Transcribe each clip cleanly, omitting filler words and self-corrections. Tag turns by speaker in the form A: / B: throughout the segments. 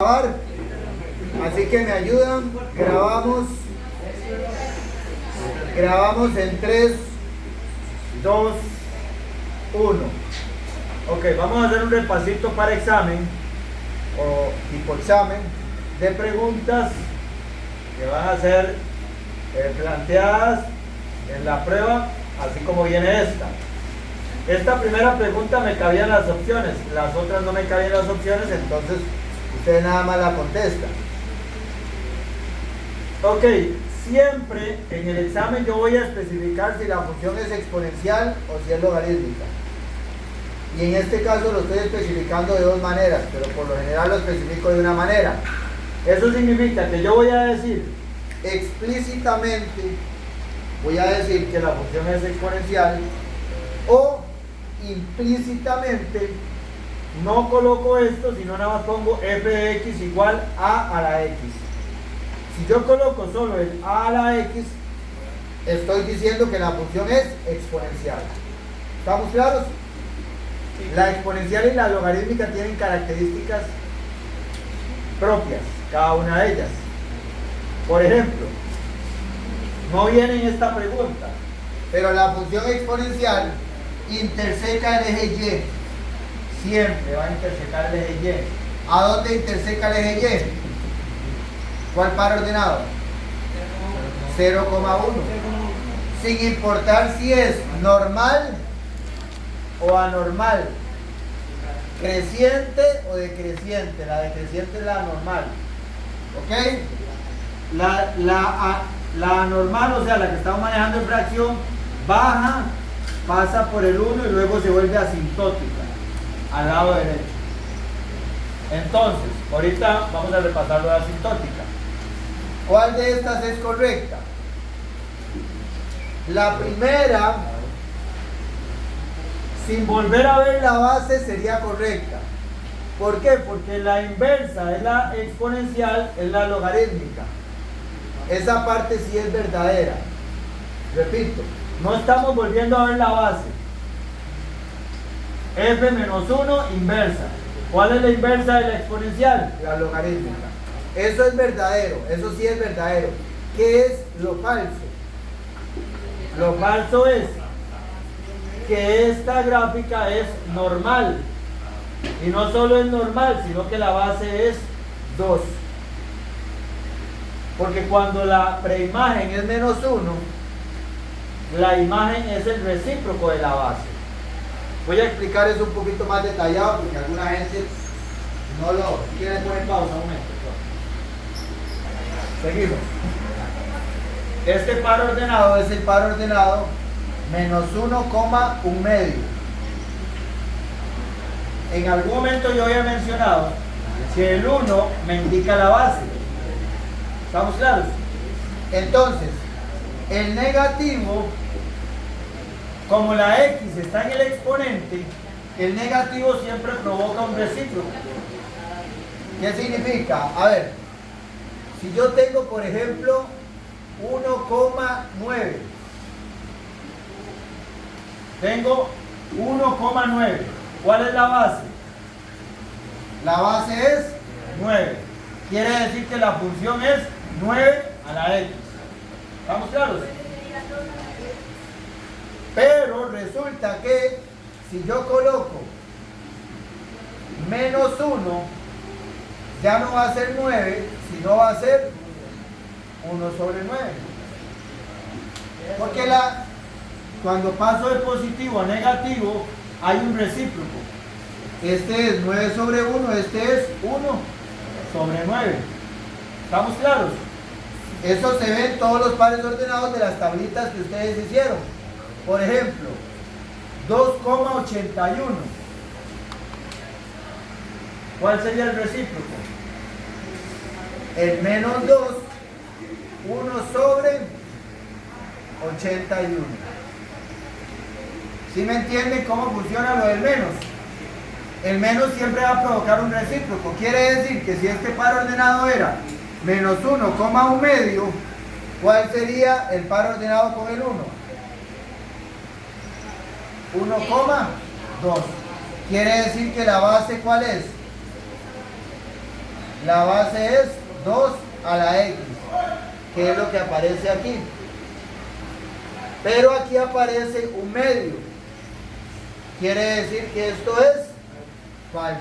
A: Grabar, así que me ayudan. Grabamos en 3, 2, 1.
B: Ok, vamos a hacer un repasito para examen
A: O tipo examen.
B: de preguntas que van a ser planteadas en la prueba, así como viene esta. Esta primera pregunta me cabían las opciones, las otras no me cabían las opciones, entonces
A: Ustedes nada más la contestan.
B: ok, siempre en el examen yo voy a especificar
A: Si la función es exponencial o si es logarítmica. Y en este caso lo estoy especificando de dos maneras, pero por lo general lo especifico de una manera.
B: eso significa que yo voy a decir
A: Explícitamente voy a decir
B: que la función es exponencial,
A: o implícitamente
B: no coloco esto, sino nada más pongo f de x igual a la x. Si yo coloco solo el a la x,
A: estoy diciendo que la función es exponencial. ¿Estamos claros? La exponencial y la logarítmica tienen características
B: propias, cada una de ellas. Por ejemplo, no viene en esta pregunta,
A: pero la función exponencial interseca el eje Y.
B: siempre va a intersecar el eje y.
A: ¿A dónde interseca el eje Y? ¿Cuál par ordenado? 0,1. Sin importar si es normal o anormal, creciente o decreciente. La decreciente es la normal, ¿ok?
B: La anormal, o sea, la que estamos manejando en fracción, baja, pasa por el 1 y luego se vuelve asintótica al lado derecho. Entonces, ahorita vamos a repasar lo de asintótica.
A: ¿Cuál de estas es correcta? La primera, sin volver a ver la base, sería correcta.
B: ¿Por qué? Porque la inversa de la exponencial es la logarítmica.
A: Esa parte sí es verdadera. Repito,
B: No estamos volviendo a ver la base. F menos 1 inversa. ¿Cuál es la inversa de la exponencial?
A: la logarítmica. Eso es verdadero, eso sí es verdadero. ¿Qué es lo falso?
B: Lo falso es que esta gráfica es normal. Y no solo es normal, sino que la base es 2. Porque cuando la preimagen es menos 1, la imagen es el recíproco de la base.
A: Voy a explicar eso un poquito más detallado porque alguna gente no lo quiere poner pausa un momento. Seguimos.
B: Este par ordenado
A: Es el par ordenado menos 1,1 medio.
B: En algún momento yo había mencionado que el 1 me indica la base. ¿Estamos claros?
A: Entonces, el negativo,
B: Como la x está en el exponente, el negativo siempre provoca un recíproco.
A: ¿qué significa? A ver, si yo tengo, por ejemplo, 1,9.
B: Tengo 1,9. ¿Cuál es la base?
A: La base es
B: 9. Quiere decir que la función es 9 a la x. ¿Estamos claros?
A: Pero resulta que si yo coloco menos 1, ya no va a ser 9, sino va a ser 1 sobre 9. Porque
B: Cuando paso de positivo a negativo, hay un recíproco.
A: este es 9 sobre 1, este es 1.
B: Sobre 9. ¿Estamos claros?
A: Eso se ve en todos los pares ordenados de las tablitas que ustedes hicieron. Por ejemplo, 2,81.
B: ¿Cuál sería el recíproco?
A: El menos 2, 1 sobre 81. ¿Sí me entienden cómo funciona lo del menos? El menos siempre va a provocar un recíproco. Quiere decir que si este par ordenado era menos 1,1 medio, ¿cuál sería el par ordenado con el 1? 1,2. Quiere decir que la base, ¿cuál es? La base es 2 a la x, que es lo que aparece aquí. Pero aquí aparece un medio. Quiere decir que esto es falso.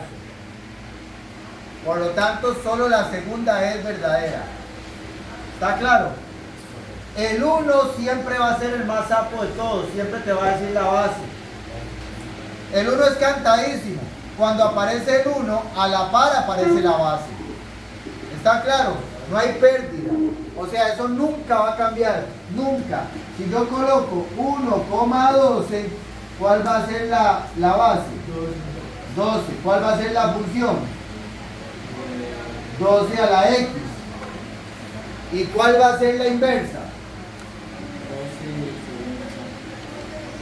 A: Por lo tanto, solo la segunda es verdadera. ¿Está claro? El 1 siempre va a ser el más sapo de todos. Siempre te va a decir la base. El 1 es cantadísimo. Cuando aparece el 1, a la par aparece la base. ¿Está claro? No hay pérdida. O sea, eso nunca va a cambiar. Nunca. Si yo coloco 1,12, ¿cuál va a ser la base? 12. ¿Cuál va a ser la función? 12 a la x. ¿Y cuál va a ser la inversa?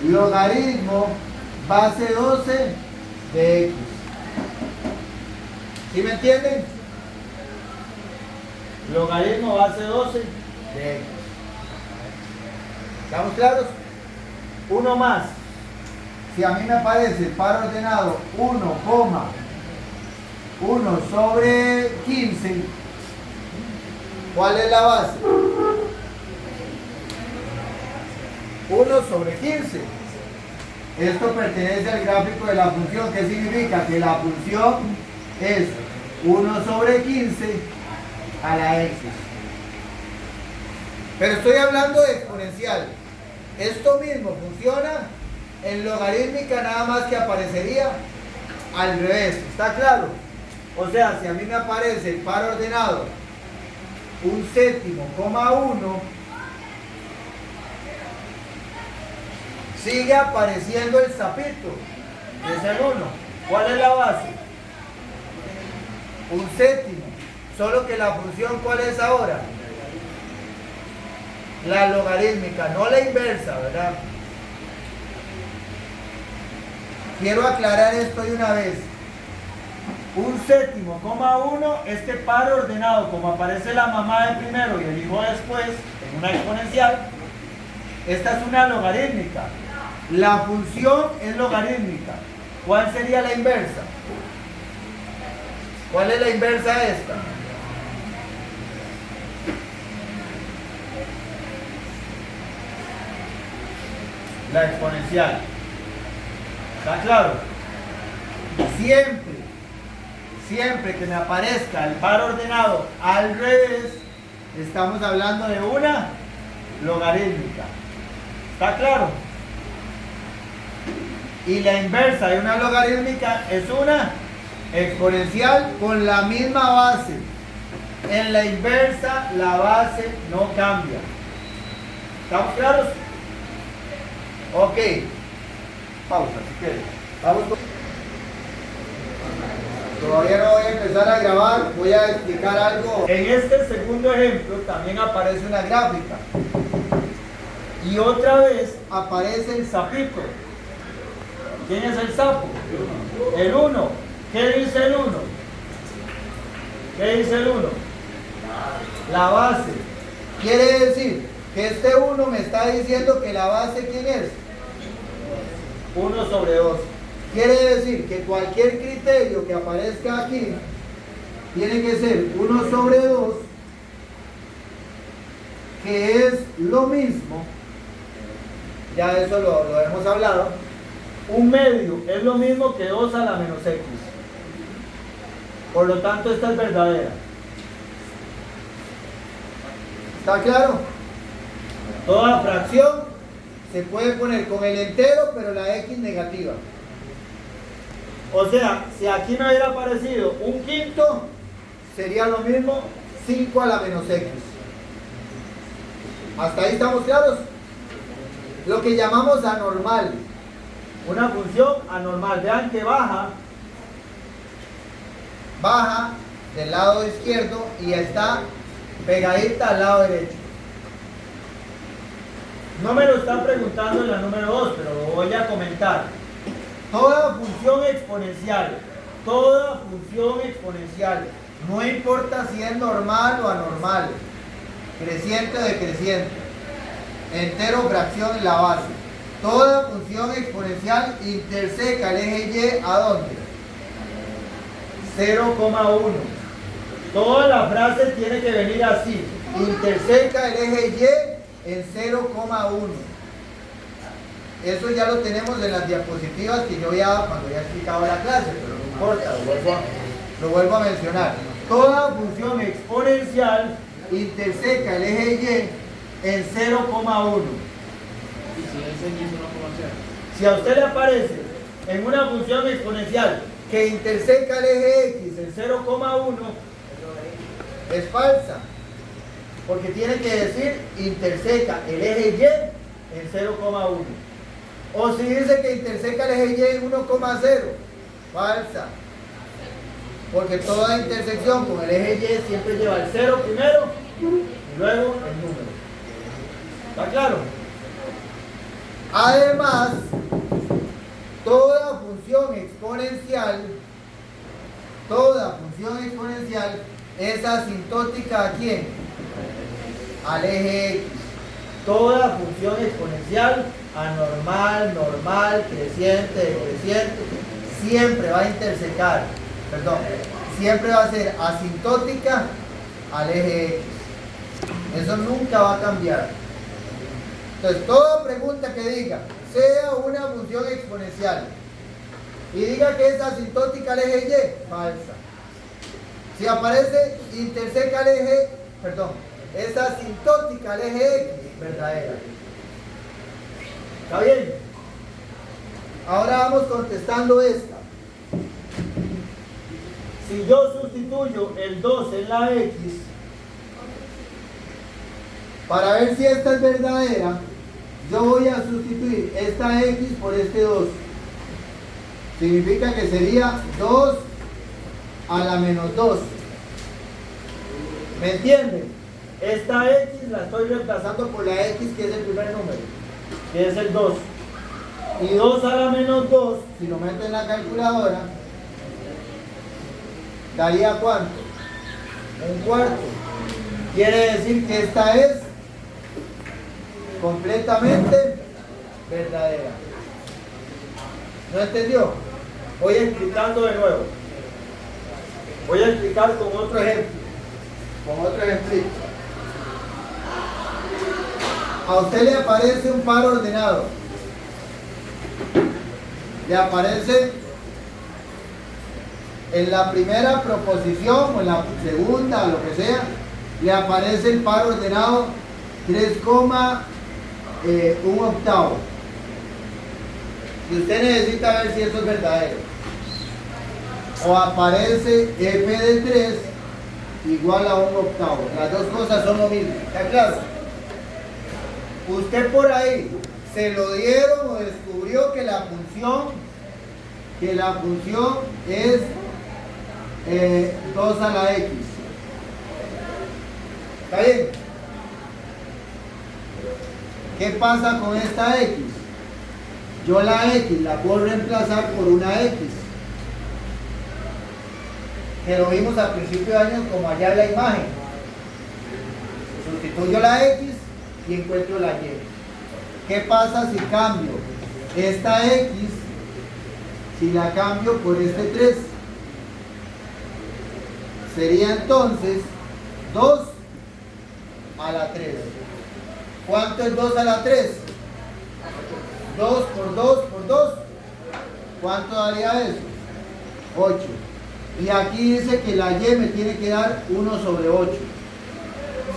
A: Logaritmo base 12 de x. ¿Sí me entienden?
B: Logaritmo base 12
A: de x. ¿Estamos claros?
B: Uno más.
A: Si a mí me aparece par ordenado 1,1 sobre 15, ¿cuál es la base? 1 sobre 15. Esto pertenece al gráfico de la función. ¿Qué significa? Que la función es 1 sobre 15 a la x. Pero estoy hablando de exponencial. Esto mismo funciona en logarítmica, nada más que aparecería al revés. ¿Está claro? O sea, si a mí me aparece el par ordenado 1/7,1, sigue apareciendo el sapito,
B: es el 1. ¿Cuál es la base?
A: 1/7. Solo que la función, ¿cuál es ahora? La logarítmica, no la inversa, ¿verdad? Quiero aclarar esto de una vez.
B: 1/7,1, este par ordenado, como aparece la mamá de primero y el hijo después, en una exponencial, esta es una logarítmica.
A: La función es logarítmica. ¿Cuál sería la inversa? ¿Cuál es la inversa de esta?
B: La exponencial. ¿Está claro?
A: Siempre que me aparezca el par ordenado al revés, estamos hablando de una logarítmica.
B: ¿Está claro?
A: Y la inversa de una logarítmica es una exponencial con la misma base. En la inversa la base no cambia. ¿Estamos claros? Ok. Pausa, si quieres. Vamos. Todavía no voy a empezar a grabar, voy a explicar algo.
B: En este segundo ejemplo también aparece una gráfica. Y otra vez aparece el sapito. ¿Quién es el sapo? El 1. ¿Qué dice el 1? ¿Qué dice el 1?
A: La base. Quiere decir que este 1 me está diciendo que la base, ¿quién es?
B: 1 sobre 2.
A: Quiere decir que cualquier criterio que aparezca aquí tiene que ser 1 sobre 2, que es lo mismo, ya eso lo hemos hablado.
B: Un medio es lo mismo que 2 a la menos x. Por lo tanto, esta es verdadera.
A: ¿Está claro? Toda fracción se puede poner con el entero, pero la x negativa.
B: O sea, si aquí me hubiera aparecido un quinto,
A: sería lo mismo 5 a la menos x. ¿Hasta ahí estamos claros? Lo que llamamos anormal.
B: Una función anormal. Vean que baja
A: del lado izquierdo y está pegadita al lado derecho.
B: No me lo están preguntando en la número 2, pero lo voy a comentar. Toda función exponencial,
A: no importa si es normal o anormal, creciente o decreciente, entero o fracción, la base. Toda función exponencial interseca el eje Y, ¿a dónde? 0,1. Toda la frase tiene que venir así. Interseca el eje Y en 0,1. Eso ya lo tenemos en las diapositivas que yo había dado cuando había explicado la clase, pero no importa, lo vuelvo a mencionar. Toda función exponencial interseca el eje Y en 0,1. Si a usted le aparece en una función exponencial que interseca el eje X en 0,1, es falsa, porque tiene que decir interseca el eje Y en 0,1. O si dice que interseca el eje Y en 1,0, falsa, porque toda intersección con el eje Y siempre lleva el 0 primero y luego el número. ¿Está claro? Además, toda función exponencial es asintótica ¿a quién? Al eje X. Toda función exponencial, anormal, normal, creciente, decreciente, siempre va a intersecar, siempre va a ser asintótica al eje X. Eso nunca va a cambiar. Entonces, toda pregunta que diga, sea una función exponencial, y diga que es asintótica al eje Y, falsa. Si aparece interseca al eje, es asintótica al eje X, verdadera. ¿Está bien? Ahora vamos contestando esta. Si yo sustituyo el 2 en la X, para ver si esta es verdadera, yo voy a sustituir esta X por este 2. Significa que sería 2 a la menos 2. ¿Me entienden? Esta X la estoy reemplazando por la X, que es el primer número, que es el 2. Y 2 a la menos 2, si lo meto en la calculadora, daría ¿cuánto? Un cuarto. Quiere decir que esta es completamente verdadera. ¿No entendió? Voy explicando de nuevo. Voy a explicar con otro ejemplo. Con otro ejemplito. A usted le aparece un par ordenado. Le aparece en la primera proposición o en la segunda, o lo que sea, le aparece el par ordenado 3,1 octavo. Y usted necesita ver si eso es verdadero. O aparece f de 3 igual a 1 octavo. Las dos cosas son lo mismo. ¿Está claro? Usted por ahí se lo dieron o descubrió que la función es 2 a la X. ¿Está bien? ¿Qué pasa con esta X? Yo la X la puedo reemplazar por una X. Que lo vimos al principio de año como allá en la imagen. Sustituyo la X y encuentro la Y. ¿Qué pasa si cambio esta X, si la cambio por este 3? Sería entonces 2 a la 3. ¿Cuánto es 2 a la 3? 2 por 2 por 2. ¿Cuánto daría eso? 8. Y aquí dice que la Y me tiene que dar 1 sobre 8.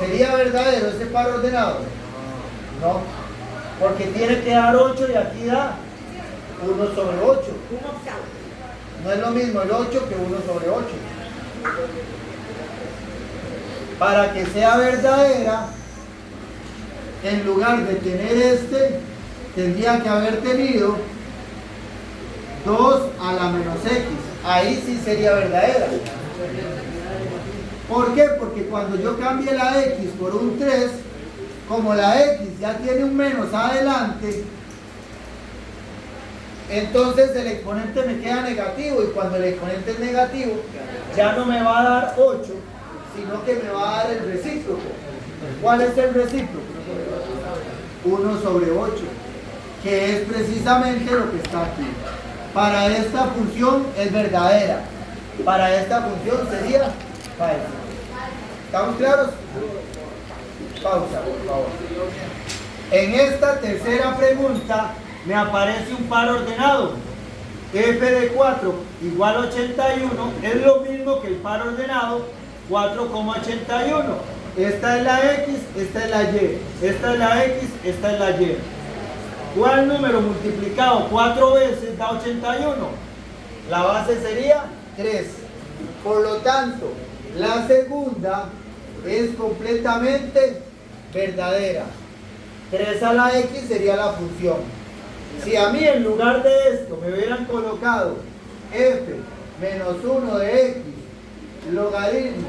A: ¿Sería verdadero ese par ordenado? No. Porque tiene que dar 8 y aquí da 1 sobre 8. No es lo mismo el 8 que 1 sobre 8. Para que sea verdadera, en lugar de tener este, tendría que haber tenido 2 a la menos X. Ahí sí sería verdadera. ¿Por qué? Porque cuando yo cambie la X por un 3, como la X ya tiene un menos adelante, entonces el exponente me queda negativo, y cuando el exponente es negativo, ya no me va a dar 8, sino que me va a dar el recíproco. ¿Cuál es el recíproco? 1 sobre 8, que es precisamente lo que está aquí. Para esta función es verdadera, para esta función sería falsa. ¿Estamos claros? Pausa, por favor. En esta tercera pregunta me aparece un par ordenado. F de 4 igual a 81 es lo mismo que el par ordenado 4,81. Esta es la X, esta es la Y. Esta es la X, esta es la Y. ¿Cuál número multiplicado 4 veces da 81? La base sería 3. Por lo tanto, la segunda es completamente verdadera. 3 a la X sería la función. Si a mí en lugar de esto me hubieran colocado f menos 1 de x logaritmo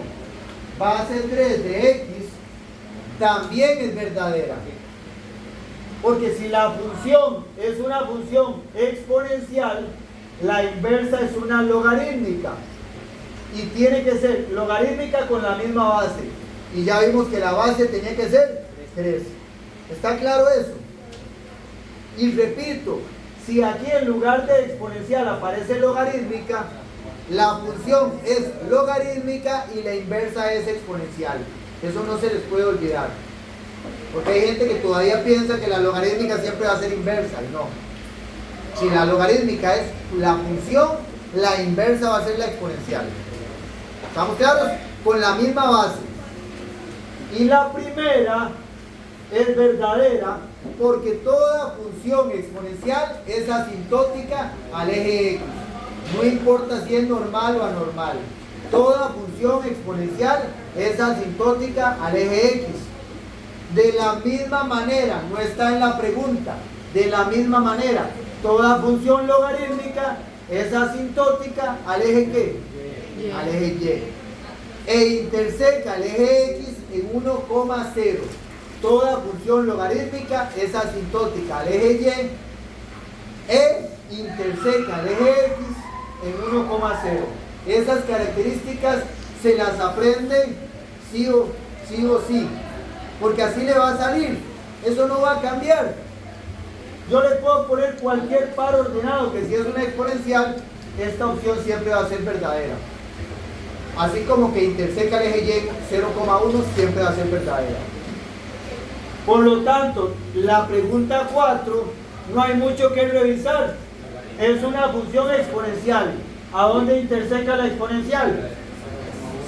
A: base 3 de x, también es verdadera. Porque si la función es una función exponencial, la inversa es una logarítmica. Y tiene que ser logarítmica con la misma base. Y ya vimos que la base tenía que ser 3. ¿Está claro eso? Y repito, si aquí en lugar de exponencial aparece logarítmica, la función es logarítmica y la inversa es exponencial. Eso no se les puede olvidar. Porque hay gente que todavía piensa que la logarítmica siempre va a ser inversa. Y no. Si la logarítmica es la función, la inversa va a ser la exponencial. ¿Estamos claros? Con la misma base. Y la primera es verdadera porque toda función exponencial es asintótica al eje X. No importa si es normal o anormal. Toda función exponencial es asintótica al eje X. De la misma manera, no está en la pregunta, de la misma manera, toda función logarítmica es asintótica al eje ¿qué? Al eje Y. E interseca el eje X en 1,0. Toda función logarítmica es asintótica al eje Y e interseca el eje X en 1,0. Esas características se las aprenden sí o sí, porque así le va a salir. Eso no va a cambiar. Yo le puedo poner cualquier par ordenado que si es una exponencial, esta opción siempre va a ser verdadera. Así como que interseca el eje Y 0,1 siempre va a ser verdadera. Por lo tanto, la pregunta 4 no hay mucho que revisar. Es una función exponencial. ¿A dónde interseca la exponencial?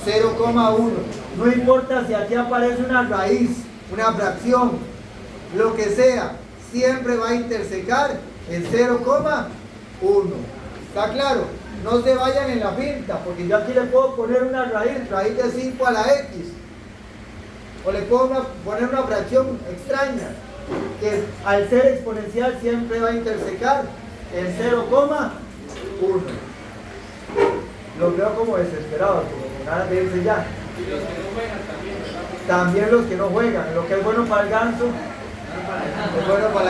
A: 0,1. No importa si aquí aparece una raíz, una fracción, lo que sea, siempre va a intersecar el 0,1. ¿Está claro? No se vayan en la pinta, porque yo aquí le puedo poner una raíz de 5 a la X. O le puedo poner una fracción extraña, que al ser exponencial siempre va a intersecar el 0,1. Los veo como desesperados, como con ganas de irse ya.
C: Y los que no juegan también.
A: También los que no juegan. Lo que es bueno para el ganso, es bueno para la